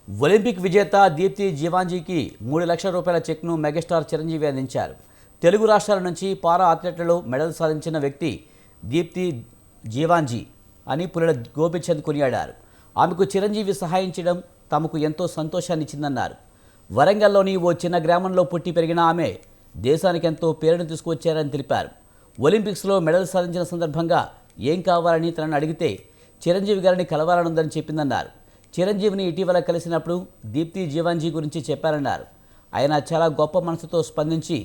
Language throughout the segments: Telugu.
ఒలింపిక్ విజేత దీప్తి జీవాంజీకి 3 లక్షల రూపాయల చెక్ను మెగాస్టార్ చిరంజీవి అందించారు. తెలుగు రాష్ట్రాల నుంచి పారా అథ్లెట్లలో మెడల్ సాధించిన వ్యక్తి దీప్తి జీవాంజీ అని పుల్లెల గోపీచంద్ కొనియాడారు. ఆమెకు చిరంజీవి సహాయం చేయడం తమకు ఎంతో సంతోషాన్ని ఇచ్చిందన్నారు. వరంగల్లోని ఓ చిన్న గ్రామంలో పుట్టి పెరిగిన ఆమె దేశానికి ఎంతో పేరును తీసుకువచ్చారని తెలిపారు. ఒలింపిక్స్లో మెడల్ సాధించిన సందర్భంగా ఏం కావాలని తనను అడిగితే చిరంజీవి గారిని కలవాలనుందని చెప్పిందన్నారు. చిరంజీవిని ఇటీవల కలిసినప్పుడు దీప్తి జీవాంజీ గురించి చెప్పారన్నారు. ఆయన చాలా గొప్ప మనసుతో స్పందించి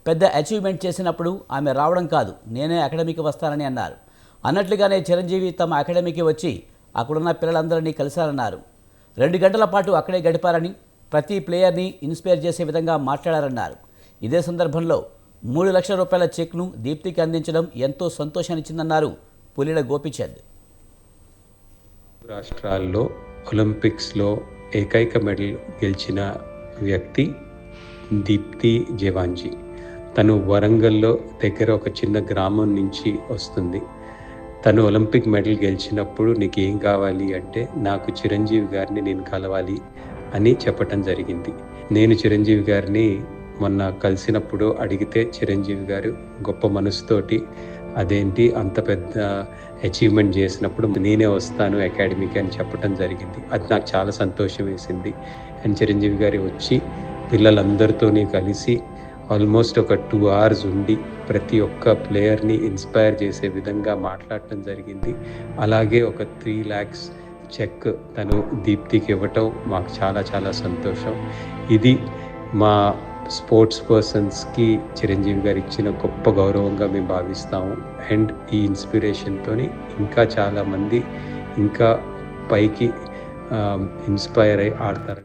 పెద్ద అచీవ్మెంట్ చేసినప్పుడు ఆమె రావడం కాదు, నేనే అకాడమీకి వస్తానని అన్నారు. అన్నట్లుగానే చిరంజీవి తమ అకాడమీకి వచ్చి అక్కడున్న పిల్లలందరినీ కలిశారన్నారు. 2 గంటల పాటు అక్కడే గడిపారని, ప్రతి ప్లేయర్ని ఇన్స్పైర్ చేసే విధంగా మాట్లాడారన్నారు. ఇదే సందర్భంలో 3 లక్షల రూపాయల చెక్ను దీప్తికి అందించడం ఎంతో సంతోషాన్నిచ్చిందన్నారు పుల్లెల గోపీచంద్. రాష్ట్రాల్లో ఒలింపిక్స్లో ఏకైక మెడల్ గెలిచిన వ్యక్తి దీప్తి జీవాంజీ. తను వరంగల్లో దగ్గర ఒక చిన్న గ్రామం నుంచి వస్తుంది. తను ఒలింపిక్ మెడల్ గెలిచినప్పుడు నీకు ఏం కావాలి అంటే నాకు చిరంజీవి గారిని నేను కలవాలి అని చెప్పటం జరిగింది. నేను చిరంజీవి గారిని మొన్న కలిసినప్పుడు అడిగితే చిరంజీవి గారు గొప్ప మనసుతోటి అదేంటి అంత పెద్ద అచీవ్మెంట్ చేసినప్పుడు నేనే వస్తాను అకాడమీకి అని చెప్పడం జరిగింది. అది నాకు చాలా సంతోషం వేసింది. అండ్ చిరంజీవి గారు వచ్చి పిల్లలందరితోని కలిసి ఆల్మోస్ట్ ఒక 2 hours ఉండి ప్రతి ఒక్క ప్లేయర్ని ఇన్స్పైర్ చేసే విధంగా మాట్లాడటం జరిగింది. అలాగే ఒక 3 lakhs చెక్ తను దీప్తికి ఇవ్వటం మాకు చాలా చాలా సంతోషం. ఇది మా స్పోర్ట్స్ పర్సన్స్కి చిరంజీవి గారు ఇచ్చిన గొప్ప గౌరవంగా మేము భావిస్తాము. అండ్ ఈ ఇన్స్పిరేషన్తో ఇంకా చాలామంది ఇంకా పైకి ఇన్స్పైర్ అయి ఆడతారు.